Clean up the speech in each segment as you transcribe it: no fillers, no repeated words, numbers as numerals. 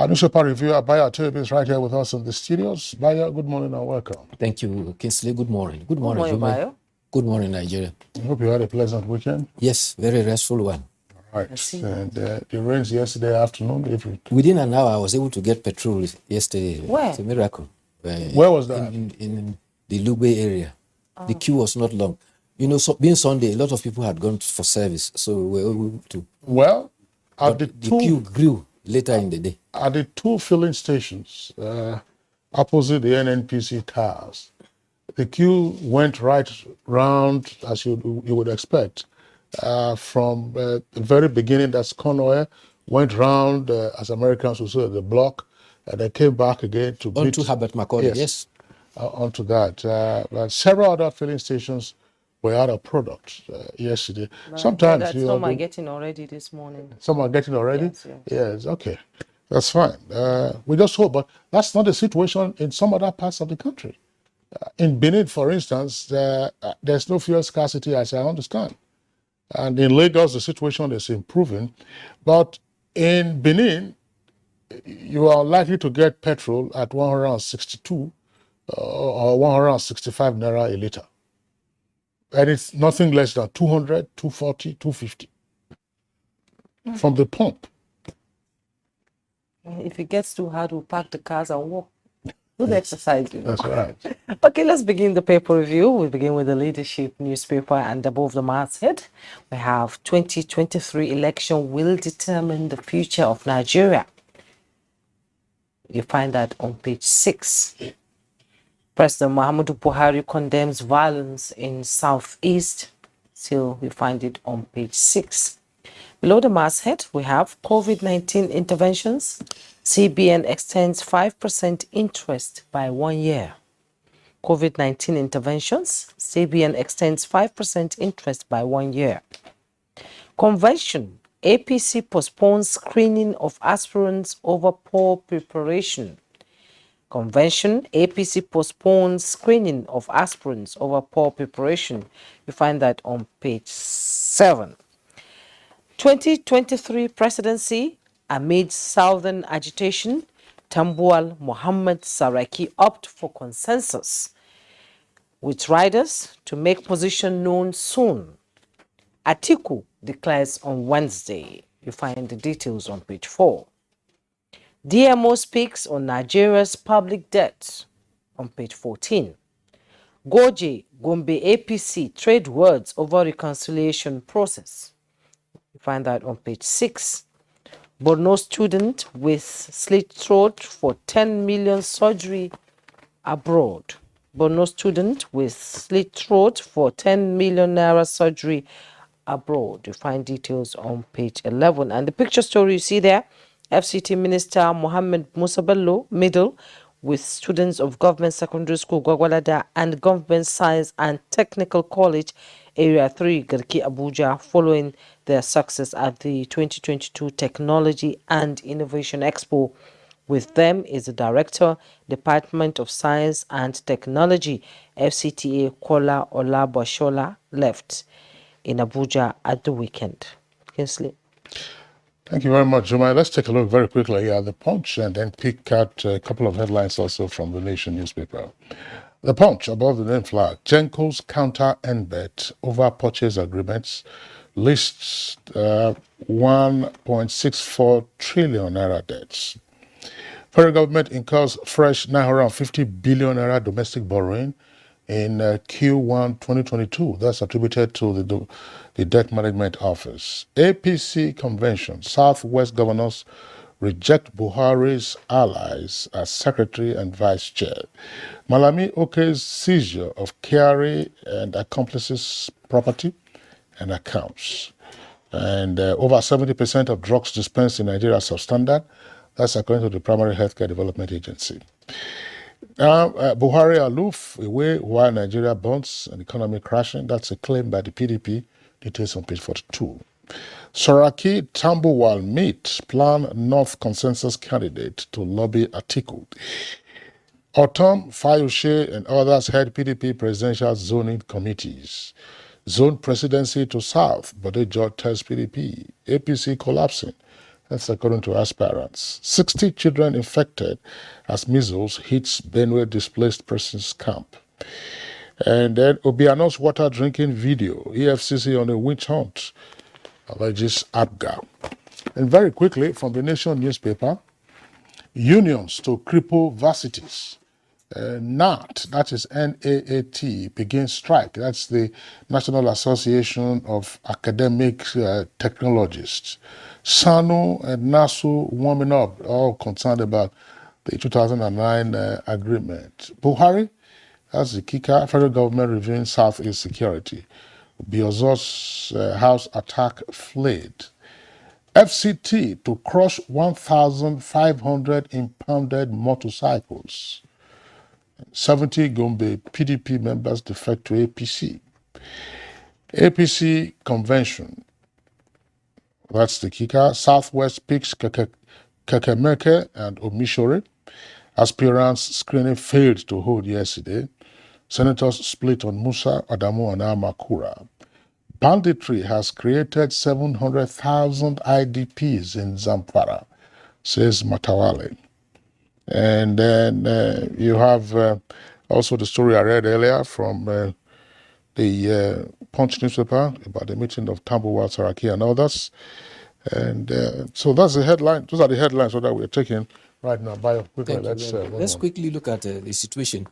Our newspaper reviewer, Bayo Atebe, is right here with us in the studios. Bayo, good morning and welcome. Thank you, Kinsley. Good morning. Good morning, Bayo. Good morning, Nigeria. I hope you had a pleasant weekend. Yes, very restful one. All right. And the rains yesterday afternoon. Within an hour, I was able to get petrol yesterday. Where? It's a miracle. Where was that? In the Lube area. The queue was not long. You know, being Sunday, a lot of people had gone for service, so we were able to. Well, the queue grew later in the day. At the two filling stations opposite the NNPC cars, the queue went right round, as you would expect, from the very beginning, that's Conway, went round, as Americans would say, the block, and then came back again to onto Herbert McCordy, yes. Onto that. But several other filling stations were out of product yesterday. Sometimes some are getting already this morning. Some are getting already? Yes. Okay. That's fine. We just hope, but that's not the situation in some other parts of the country. In Benin, for instance, there's no fuel scarcity, as I understand. And in Lagos, the situation is improving. But in Benin, you are likely to get petrol at 162 or 165 naira a liter. And it's nothing less than 200, 240, 250 from the pump. If it gets too hard, we'll park the cars and walk. Good exercise. That's right. Okay, let's begin the paper review. We begin with the leadership newspaper, and above the masthead, we have 2023 election will determine the future of Nigeria. You find that on page 6. President Muhammadu Buhari condemns violence in Southeast. Still, we find it on page 6. Below the masthead, we have COVID-19 interventions. CBN extends 5% interest by 1 year. COVID-19 interventions. CBN extends 5% interest by 1 year. Convention. APC postpones screening of aspirants over poor preparation. Convention. APC postpones screening of aspirants over poor preparation. You find that on page 7. 2023 presidency amid southern agitation, Tambuwal Mohammed Saraki opt for consensus with riders to make position known soon. Atiku declares on Wednesday. You find the details on page 4. DMO speaks on Nigeria's public debt on page 14. Goje, Gombe APC trade words over reconciliation process. You find that on page 6. Borno student with slit throat for 10 million surgery abroad. Borno student with slit throat for 10 million naira surgery abroad. You find details on page 11. And the picture story you see there, FCT Minister Mohammed Musa Bello, middle, with students of Government Secondary School Gwagwalada and Government Science and Technical College Area 3 Garki Abuja, following their success at the 2022 Technology and Innovation Expo. With them is the Director, Department of Science and Technology, FCTA Kola Olabashola, left in Abuja at the weekend. Kinsley. Thank you very much, Jumai. Let's take a look very quickly at the Punch and then pick out a couple of headlines also from the Nation newspaper. The Punch, above the name flag, Genco's counter NBET over purchase agreements lists 1.64 trillion naira debts. Federal government incurs fresh 950 billion naira domestic borrowing in Q1 2022. That's attributed to the Debt Management Office. APC convention, Southwest governors reject Buhari's allies as secretary and vice chair. Malami Oke's seizure of Kyari and accomplices' property and accounts. And over 70% of drugs dispensed in Nigeria are substandard. That's according to the Primary Healthcare Development Agency. Now, Buhari aloof, away while Nigeria bonds and economy crashing. That's a claim by the PDP. Details on page 42. Saraki Tambuwal meet plan North consensus candidate to lobby Atiku. Otom, Fayoshe, and others head PDP presidential zoning committees. Zone presidency to South, Bodejo tells PDP. APC collapsing That's according to aspirants. 60 children infected as measles hits Benue displaced persons camp. And then Obiano's water drinking video, EFCC on a witch hunt, alleges Abga. And very quickly, from the Nation newspaper, unions to cripple varsities. NAT, that is NAAT, begins strike. That's the National Association of Academic Technologists. SANU and NASU warming up, all concerned about the 2009 agreement. Buhari, that's the kicker. Federal government reviewing Southeast security. Biozo's house attack fled. FCT to crush 1,500 impounded motorcycles. 70 Gombe PDP members defect to APC. APC convention, that's the kicker. Southwest picks Kekemeke and Omishore. Aspirants screening failed to hold yesterday. Senators split on Musa, Adamu, and Amakura. Banditry has created 700,000 IDPs in Zamfara, says Matawale. And then you have also the story I read earlier from the Punch newspaper about the meeting of Tambuwal, Saraki, and others. And so that's the headline. Those are the headlines that we're taking right now. Bio, quickly, Let's quickly look at the situation.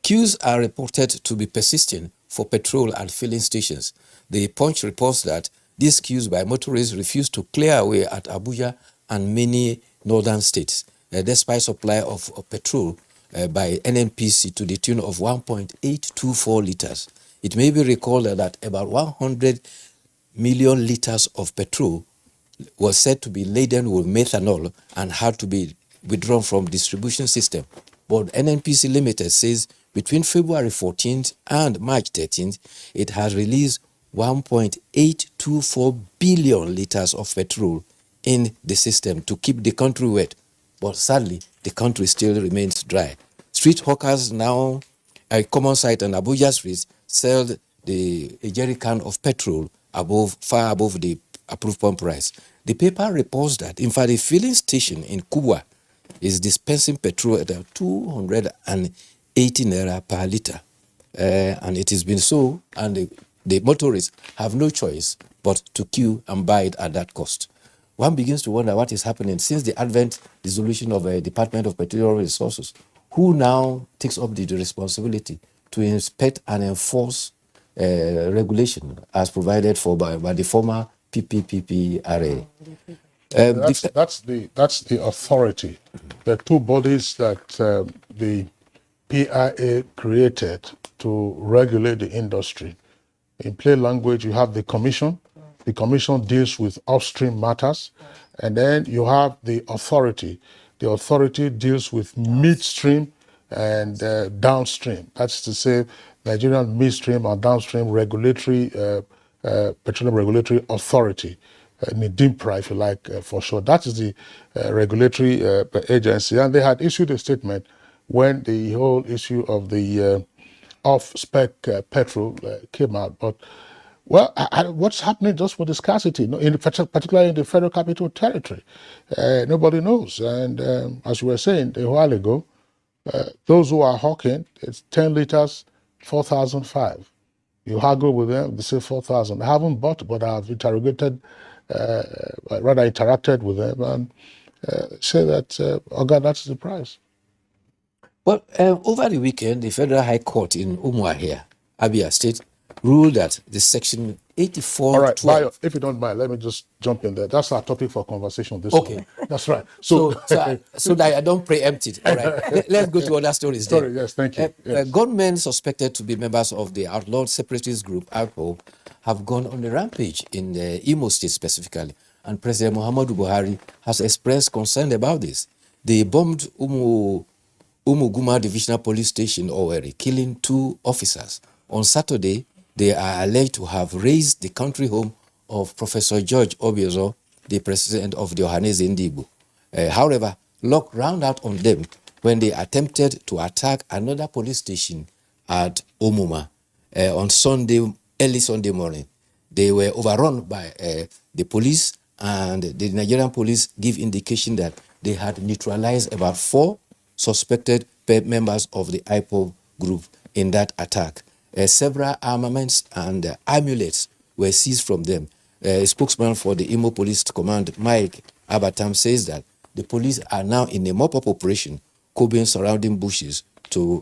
Queues are reported to be persisting for petrol at filling stations. The Punch reports that these queues by motorists refuse to clear away at Abuja and many northern states, despite supply of petrol by NNPC to the tune of 1.824 liters. It may be recalled that about 100 million liters of petrol was said to be laden with methanol and had to be withdrawn from distribution system. But NNPC Limited says between February 14th and March 13th, it has released 1.824 billion liters of petrol in the system to keep the country wet. But sadly, the country still remains dry. Street hawkers now, a common sight on Abuja streets, sell a jerry can of petrol far above the approved pump price. The paper reports that, in fact, a filling station in Kubwa is dispensing petrol at 280 naira per liter. And it has been so, and the motorists have no choice but to queue and buy it at that cost. One begins to wonder what is happening since the dissolution of a Department of Petroleum Resources. Who now takes up the responsibility to inspect and enforce regulation as provided for by the former PPPPRA? That's the authority. The two bodies that the PIA created to regulate the industry. In plain language, you have the commission. The commission deals with upstream matters. And then you have the authority. The authority deals with midstream and downstream. That's to say, Nigerian midstream and downstream regulatory, petroleum regulatory authority. NIDIMPRA, if you like, for short. That is the regulatory agency. And they had issued a statement when the whole issue of the off-spec petrol came out. But, well, what's happening just with the scarcity, particularly in the Federal Capital Territory? Nobody knows. And as you were saying a while ago, those who are hawking, it's 10 liters, 4,005. You haggle with them, they say 4,000. I haven't bought, but I've interrogated, rather interacted with them and say that, oh God, that's the price. Well, over the weekend, the Federal High Court in Umuahia, Abia State, ruled that the Section 84. All right, Bayo, if you don't mind, let me just jump in there. That's our topic for conversation this morning. That's right. So that I don't preempt it. All right. Let's go to other stories. Yes, thank you. Yes. Gunmen suspected to be members of the outlawed separatist group IPOB have gone on a rampage in Imo State specifically, and President Muhammadu Buhari has expressed concern about this. They bombed Umuguma Divisional Police Station, Owerri, killing 2 officers. On Saturday, they are alleged to have razed the country home of Professor George Obiozor, the president of the Ohaneze Ndigbo. However, luck ran out on them when they attempted to attack another police station at Omuma on early Sunday morning. They were overrun by the police and the Nigerian police give indication that they had neutralized about 4 suspected members of the IPOB group in that attack. Several armaments and amulets were seized from them. A spokesman for the Imo Police Command, Mike Abatam, says that the police are now in a mop-up operation, combing surrounding bushes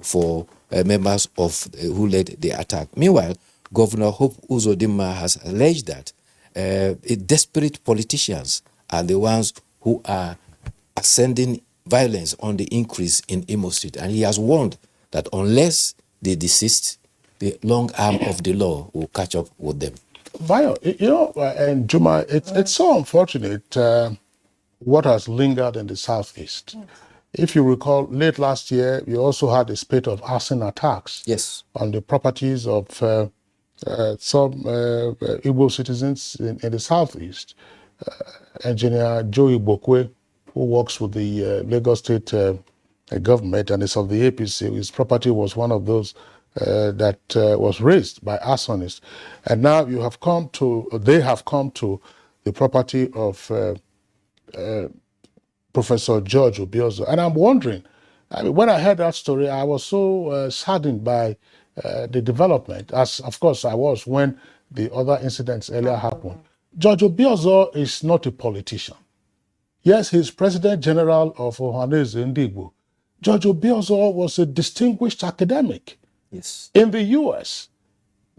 for members of who led the attack. Meanwhile, Governor Hope Uzodinma has alleged that desperate politicians are the ones who are ascending violence on the increase in Imo State, and he has warned that unless they desist, the long arm of the law will catch up with them. Bayo, and Juma, it's so unfortunate what has lingered in the southeast. If you recall, late last year, we also had a spate of arson attacks on the properties of some Igbo citizens in the southeast. Engineer Joey Bokwe, who works with the Lagos State government and is of the APC, his property was one of those that was razed by arsonists. And now they have come to the property of Professor George Obiozo. And I'm wondering, when I heard that story, I was so saddened by the development, as of course I was when the other incidents earlier happened. George Obiozo is not a politician. Yes, he's President General of Ohaneze Ndigbo. George Obiozo was a distinguished academic in the US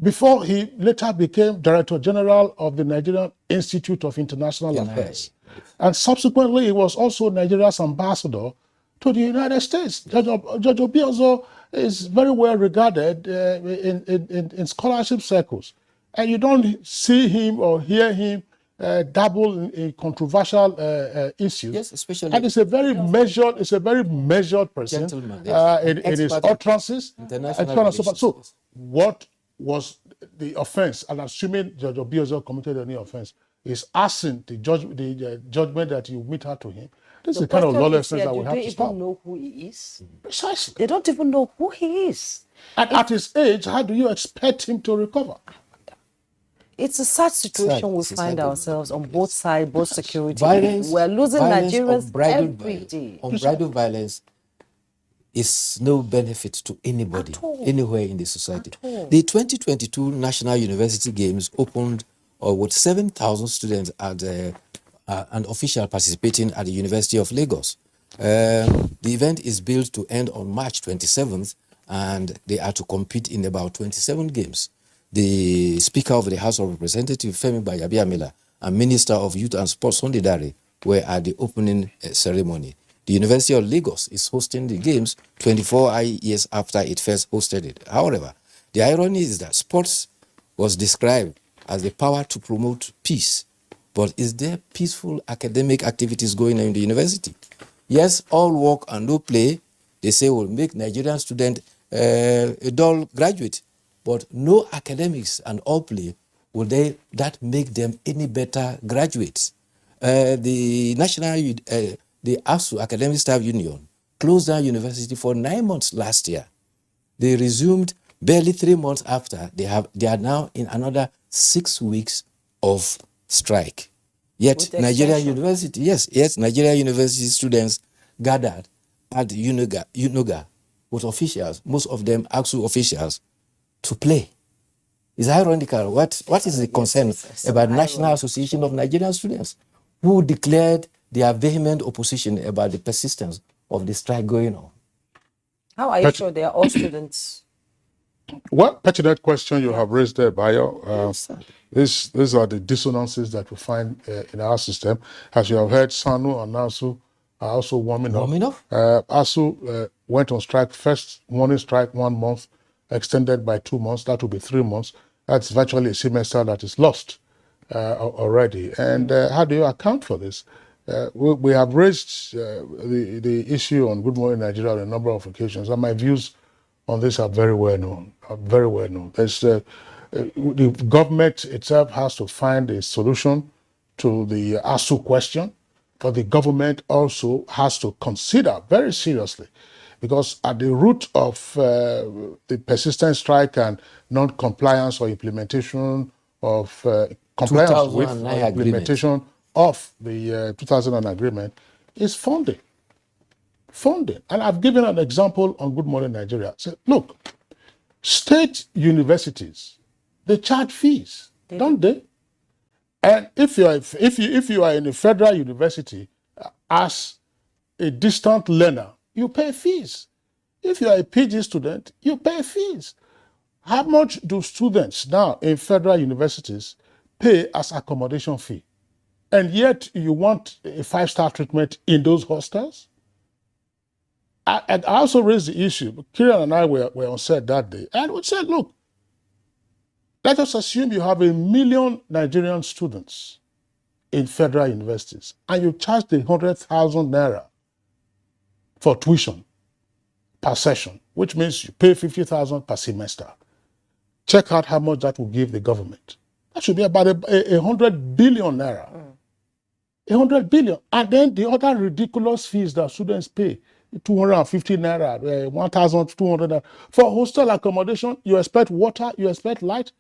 before he later became Director General of the Nigerian Institute of International Affairs. And subsequently, he was also Nigeria's ambassador to the United States. George Obiozo is very well regarded in scholarship circles. And you don't see him or hear him dabble in controversial issues. Yes, especially. And it's a very measured person in his utterances. So, what was the offense? And assuming George Obiozo committed any offense, is asking the judgment that you meet her to him. This is the kind of lawlessness that we have to stop. They don't even know who he is. Precisely. They don't even know who he is. And at his age, how do you expect him to recover? It's a sad situation we find ourselves on both sides, both security. We're losing Nigerians every day. Unbridled violence is no benefit to anybody, anywhere in the society. The 2022 National University Games opened with 7,000 students at an official participating at the University of Lagos. The event is billed to end on March 27th, and they are to compete in about 27 games. The Speaker of the House of Representatives, Femi Bajabiamila, and Minister of Youth and Sports, Sunday Dare, were at the opening ceremony. The University of Lagos is hosting the games 24 years after it first hosted it. However, the irony is that sports was described as the power to promote peace. But is there peaceful academic activities going on in the university? Yes, all work and no play, they say, will make Nigerian student a dull graduate. But no academics and all play, will that make them any better graduates? The ASU, Academic Staff Union, closed down university for 9 months last year. They resumed barely 3 months after. They are now in another 6 weeks of strike. Yet Nigerian University, Nigerian University students gathered at UNOGA with officials, most of them ASU officials, to play. It's ironical. What is the concern about National Association of Nigerian Students, who declared their vehement opposition about the persistence of the strike going on? How are you sure they are all students? What pertinent question you have raised there, Bayo. These are the dissonances that we find in our system. As you have heard, SANU and NASU are also warming up. ASU went on strike, first morning strike 1 month, extended by 2 months. That will be 3 months. That's virtually a semester that is lost already. And how do you account for this? We have raised the issue on Good Morning Nigeria on a number of occasions, and my views on this are very well known. There's the government itself has to find a solution to the ASU question, but the government also has to consider very seriously, because at the root of the persistent strike and non-compliance or implementation of compliance with or implementation of the 2000 agreement is funding. Funding. And I've given an example on Good Morning Nigeria. Say, look, state universities, they charge fees, don't they? And if you are in a federal university as a distant learner, you pay fees. If you are a PG student, you pay fees. How much do students now in federal universities pay as accommodation fee? And yet you want a 5-star treatment in those hostels? I also raised the issue. Kieran and I were on set that day, and we said, look, let us assume you have 1 million Nigerian students in federal universities, and you charge 100,000 naira for tuition per session, which means you pay 50,000 per semester. Check out how much that will give the government. That should be about 100 billion naira. 100 billion. And then the other ridiculous fees that students pay, 250 naira, 1,200 naira. For hostel accommodation, you expect water, you expect light.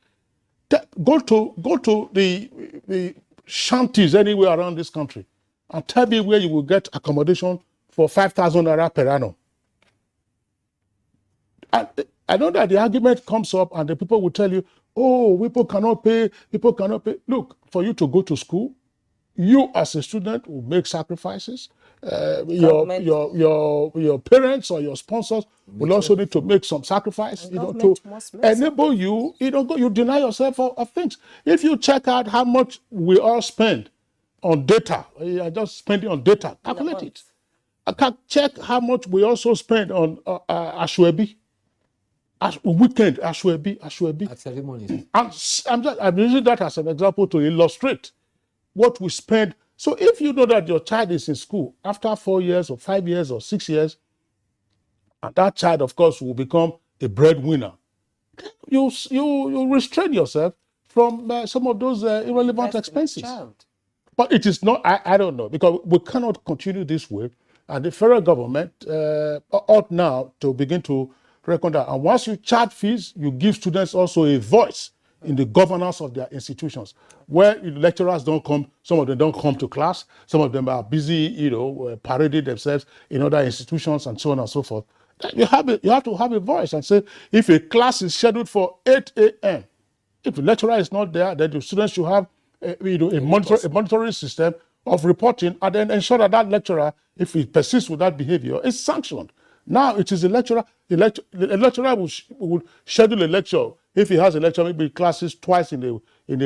Go to the shanties anywhere around this country and tell me where you will get accommodation for 5,000 naira per annum. And I know that the argument comes up and the people will tell you, oh, people cannot pay. Look, for you to go to school, you as a student will make sacrifices. Your parents or your sponsors will also need to make some sacrifice, to enable you. You deny yourself of things. If you check out how much we all spend on data, I just spending on data. Calculate it. I can check how much we also spend on Ashwebi. Weekend Ashwebi. At ceremonies. I'm using that as an example to illustrate what we spend. So if you know that your child is in school after 4 years or 5 years or 6 years, and that child, of course, will become a breadwinner, you restrain yourself from some of those irrelevant expenses. But it is not, I don't know, because we cannot continue this way. And the federal government ought now to begin to reckon that. And once you charge fees, you give students also a voice in the governance of their institutions, where lecturers don't come, some of them don't come to class, some of them are busy, parading themselves in other institutions and so on and so forth. You have to have a voice and say, if a class is scheduled for 8 a.m., if the lecturer is not there, then the students should have a monitoring system of reporting, and then ensure that that lecturer, if he persists with that behavior, is sanctioned. Now it is the lecturer. The lecturer will schedule a lecture. If he has a lecture, maybe classes twice in a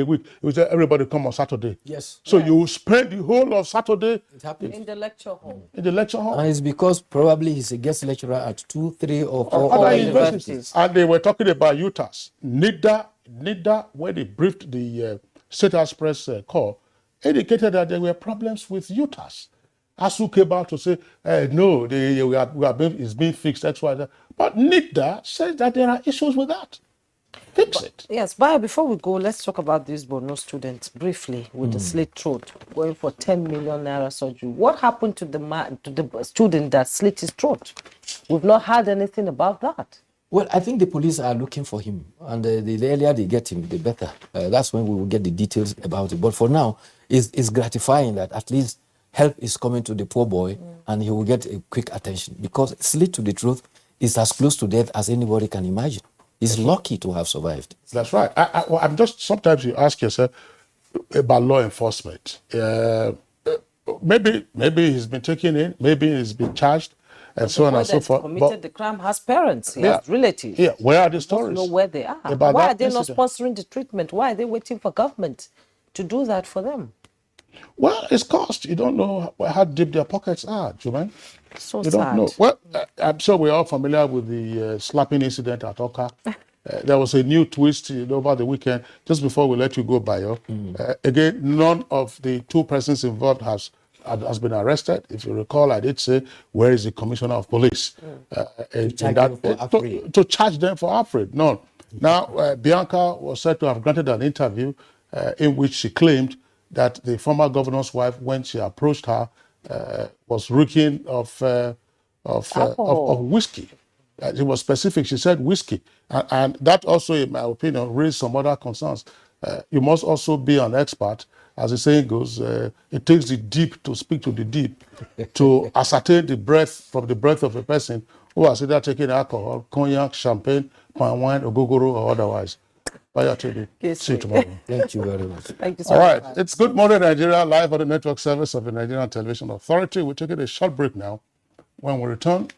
week, he will say everybody come on Saturday. Yes. So you will spend the whole of Saturday in the lecture hall. In the lecture hall. And it's because probably he's a guest lecturer at 2, 3, or 4 other universities. And they were talking about UTAS. NIDA, when they briefed the State House Press call, indicated that there were problems with UTAS. ASU came out to say, no, it's being fixed, that's why. But NIDA says that there are issues with that. Fix it. Yes, but before we go, let's talk about these Borno students briefly with the slit throat, going for 10 million naira surgery. What happened to the student that slit his throat? We've not heard anything about that. Well, I think the police are looking for him, and the earlier they get him, the better. That's when we will get the details about it. But for now, it's gratifying that at least help is coming to the poor boy, and he will get a quick attention, because slit to the throat is as close to death as anybody can imagine. He's lucky to have survived. That's right. I'm just, sometimes you ask yourself about law enforcement. Maybe he's been taken in, maybe he's been charged, and so on and so forth. Committed the crime has parents, he has relatives. Yeah, where are the stories? Don't know where they are. Why are they not sponsoring the treatment? Why are they waiting for government to do that for them? Well, it's cost. You don't know how deep their pockets are, Juman. So you sad. Don't know. Well, I'm sure we're all familiar with the slapping incident at Oka. There was a new twist over the weekend, just before we let you go, Bayo. Again, none of the two persons involved has been arrested. If you recall, I did say, where is the commissioner of police? To charge them for Alfred. None. Now, Bianca was said to have granted an interview in which she claimed that the former governor's wife, when she approached her, was reeking of whiskey. It was specific. She said whiskey. And that also, in my opinion, raised some other concerns. You must also be an expert as the saying goes, it takes the deep to speak to the deep to ascertain the breadth from the breadth of a person who has either taken alcohol, cognac, champagne, palm wine, ogogoro, or otherwise. Bye, Ateli. Yes, See you ma'am. tomorrow. Thank you very much. Thank you so All much. right. It's Good Morning Nigeria, live on the network service of the Nigerian Television Authority. We're taking a short break now. When we return,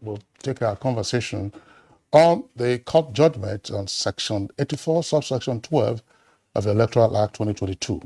we'll take our conversation on the court judgment on Section 84, subsection 12 of the Electoral Act 2022.